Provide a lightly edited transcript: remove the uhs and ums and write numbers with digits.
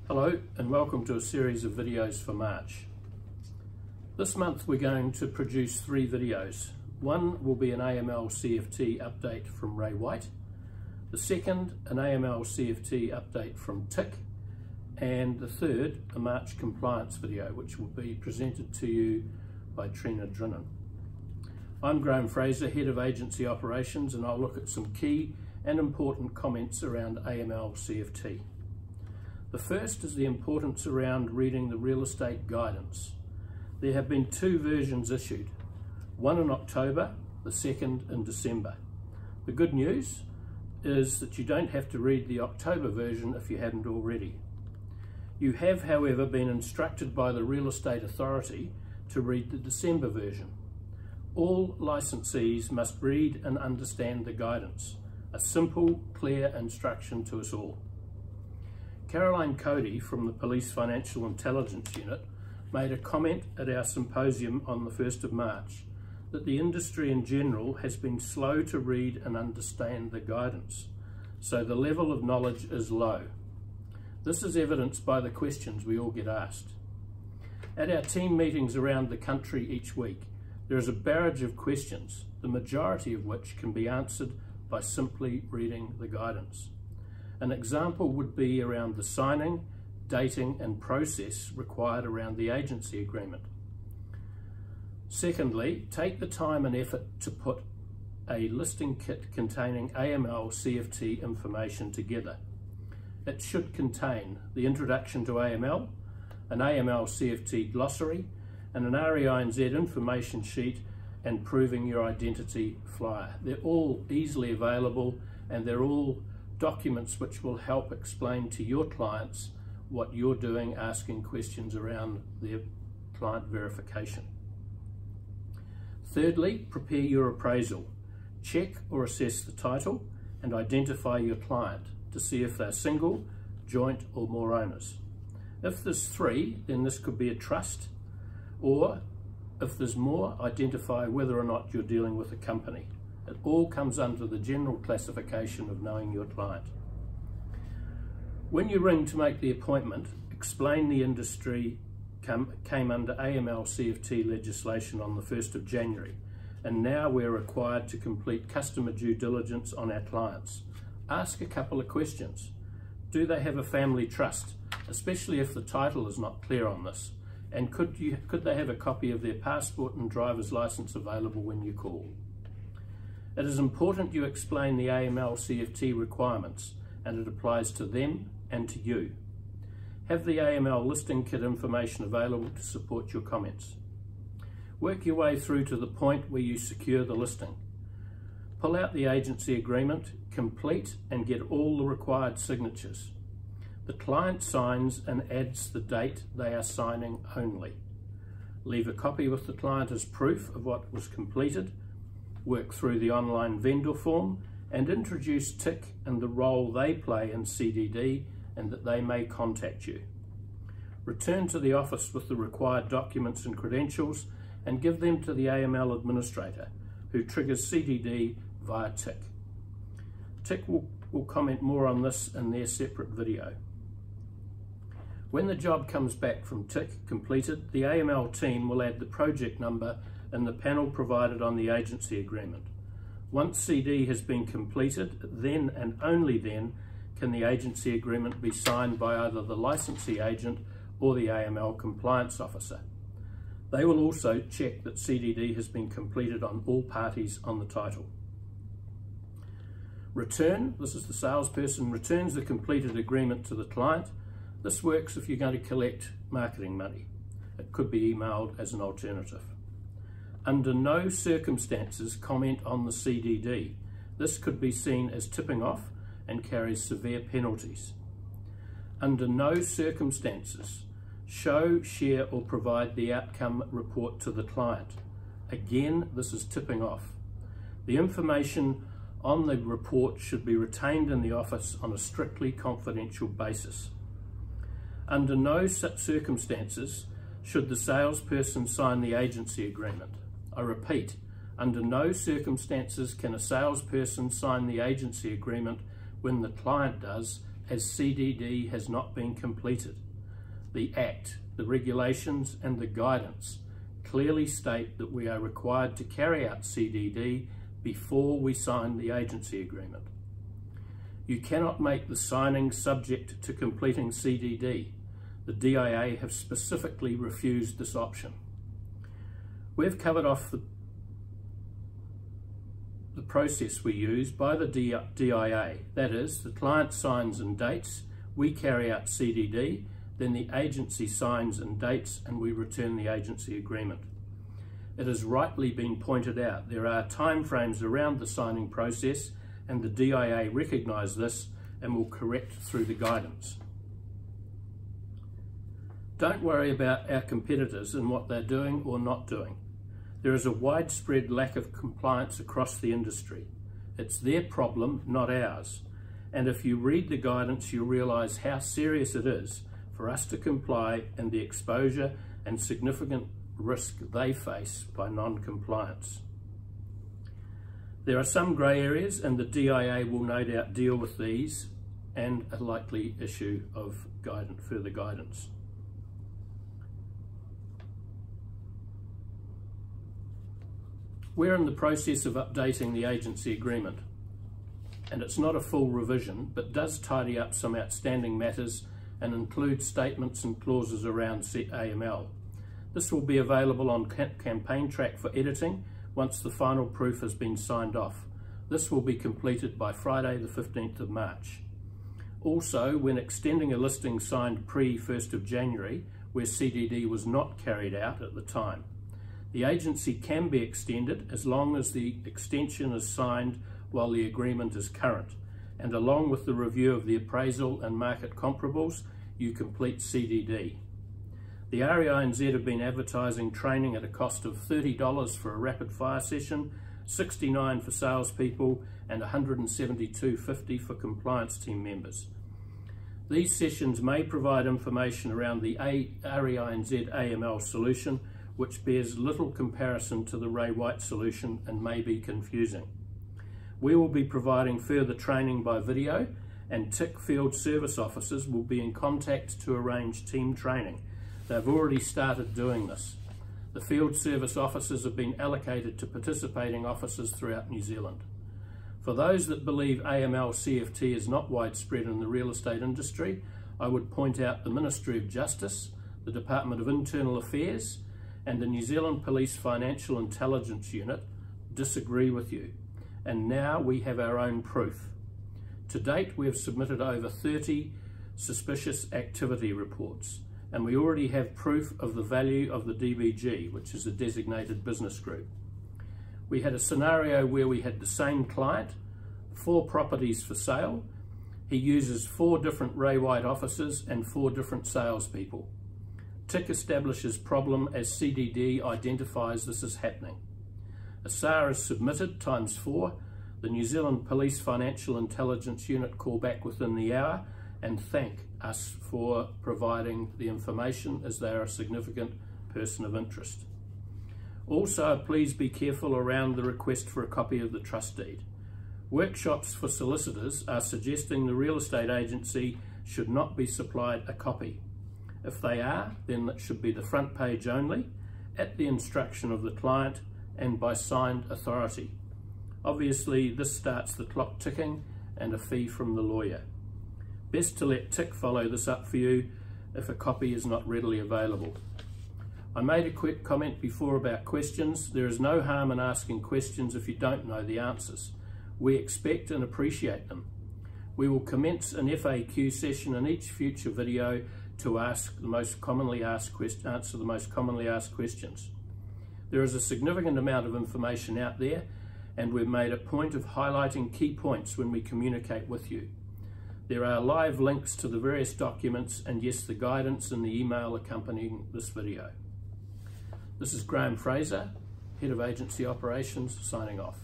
Hello and welcome to a series of videos for March. This month we're going to produce 3 videos. One will be an AML CFT update from Ray White, the second an AML CFT update from TIC, and the third a March compliance video which will be presented to you by Trina Drinnan. I'm Graeme Fraser, Head of Agency Operations, and I'll look at some key and important comments around AML CFT. The first is the importance around reading the real estate guidance. There have been 2 versions issued, one in October, the second in December. The good news is that you don't have to read the October version if you hadn't already. You have, however, been instructed by the Real Estate Authority to read the December version. All licensees must read and understand the guidance, a simple, clear instruction to us all. Caroline Cody from the Police Financial Intelligence Unit made a comment at our symposium on the 1st of March that the industry in general has been slow to read and understand the guidance, so the level of knowledge is low. This is evidenced by the questions we all get asked. At our team meetings around the country each week, there is a barrage of questions, the majority of which can be answered by simply reading the guidance. An example would be around the signing, dating and process required around the agency agreement. Secondly, take the time and effort to put a listing kit containing AML CFT information together. It should contain the introduction to AML, an AML CFT glossary, and an REINZ information sheet and proving your identity flyer. They're all easily available and they're all documents which will help explain to your clients what you're doing, asking questions around their client verification. Thirdly, prepare your appraisal. Check or assess the title and identify your client to see if they're single, joint or more owners. If there's 3, then this could be a trust, or if there's more, identify whether or not you're dealing with a company. It all comes under the general classification of knowing your client. When you ring to make the appointment, explain the industry came under AML CFT legislation on the 1st of January, and now we're required to complete customer due diligence on our clients. Ask a couple of questions. Do they have a family trust, especially if the title is not clear on this? And could they have a copy of their passport and driver's license available when you call? It is important you explain the AML CFT requirements, and it applies to them and to you. Have the AML listing kit information available to support your comments. Work your way through to the point where you secure the listing. Pull out the agency agreement, complete and get all the required signatures. The client signs and adds the date they are signing only. Leave a copy with the client as proof of what was completed. Work through the online vendor form and introduce TIC and the role they play in CDD and that they may contact you. Return to the office with the required documents and credentials and give them to the AML administrator who triggers CDD via TIC. TIC will comment more on this in their separate video. When the job comes back from TIC completed, the AML team will add the project number in the panel provided on the agency agreement. Once CD has been completed, then and only then can the agency agreement be signed by either the licensee agent or the AML compliance officer. They will also check that CDD has been completed on all parties on the title. Return, this is the salesperson, returns the completed agreement to the client. This works if you're going to collect marketing money. It could be emailed as an alternative. Under no circumstances comment on the CDD. This could be seen as tipping off and carries severe penalties. Under no circumstances show, share or provide the outcome report to the client. Again, this is tipping off. The information on the report should be retained in the office on a strictly confidential basis. Under no such circumstances should the salesperson sign the agency agreement. I repeat, under no circumstances can a salesperson sign the agency agreement when the client does as CDD has not been completed. The Act, the regulations and the guidance clearly state that we are required to carry out CDD before we sign the agency agreement. You cannot make the signing subject to completing CDD. The DIA have specifically refused this option. We've covered off the process we use by the DIA. That is, the client signs and dates, we carry out CDD, then the agency signs and dates, and we return the agency agreement. It has rightly been pointed out there are timeframes around the signing process, and the DIA recognise this and will correct through the guidance. Don't worry about our competitors and what they're doing or not doing. There is a widespread lack of compliance across the industry. It's their problem, not ours. And if you read the guidance, you'll realise how serious it is for us to comply and the exposure and significant risk they face by non-compliance. There are some grey areas, and the DIA will no doubt deal with these and a likely issue of further guidance. We're in the process of updating the agency agreement, and it's not a full revision, but does tidy up some outstanding matters and include statements and clauses around AML. This will be available on Campaign Track for editing once the final proof has been signed off. This will be completed by Friday the 15th of March. Also, when extending a listing signed pre-1st of January, where CDD was not carried out at the time, the agency can be extended as long as the extension is signed while the agreement is current, and along with the review of the appraisal and market comparables, you complete CDD. The REINZ have been advertising training at a cost of $30 for a rapid fire session, $69 for salespeople, and $172.50 for compliance team members. These sessions may provide information around the REINZ AML solution, which bears little comparison to the Ray White solution and may be confusing. We will be providing further training by video, and TIC field service officers will be in contact to arrange team training. They've already started doing this. The field service officers have been allocated to participating officers throughout New Zealand. For those that believe AML CFT is not widespread in the real estate industry, I would point out the Ministry of Justice, the Department of Internal Affairs, and the New Zealand Police Financial Intelligence Unit disagree with you. And now we have our own proof. To date, we have submitted over 30 suspicious activity reports, and we already have proof of the value of the DBG, which is a designated business group. We had a scenario where we had the same client, 4 properties for sale. He uses 4 different Ray White officers and 4 different salespeople. TIC establishes problem as CDD identifies this as happening. A SAR is submitted ×4. The New Zealand Police Financial Intelligence Unit call back within the hour and thank us for providing the information, as they are a significant person of interest. Also, please be careful around the request for a copy of the trust deed. Workshops for solicitors are suggesting the real estate agency should not be supplied a copy. If they are, then it should be the front page only, at the instruction of the client and by signed authority. Obviously, this starts the clock ticking and a fee from the lawyer. Best to let TIC follow this up for you if a copy is not readily available. I made a quick comment before about questions. There is no harm in asking questions if you don't know the answers. We expect and appreciate them. We will commence an FAQ session in each future video to answer the most commonly asked questions. There is a significant amount of information out there, and we've made a point of highlighting key points when we communicate with you. There are live links to the various documents and yes, the guidance in the email accompanying this video. This is Graeme Fraser, Head of Agency Operations, signing off.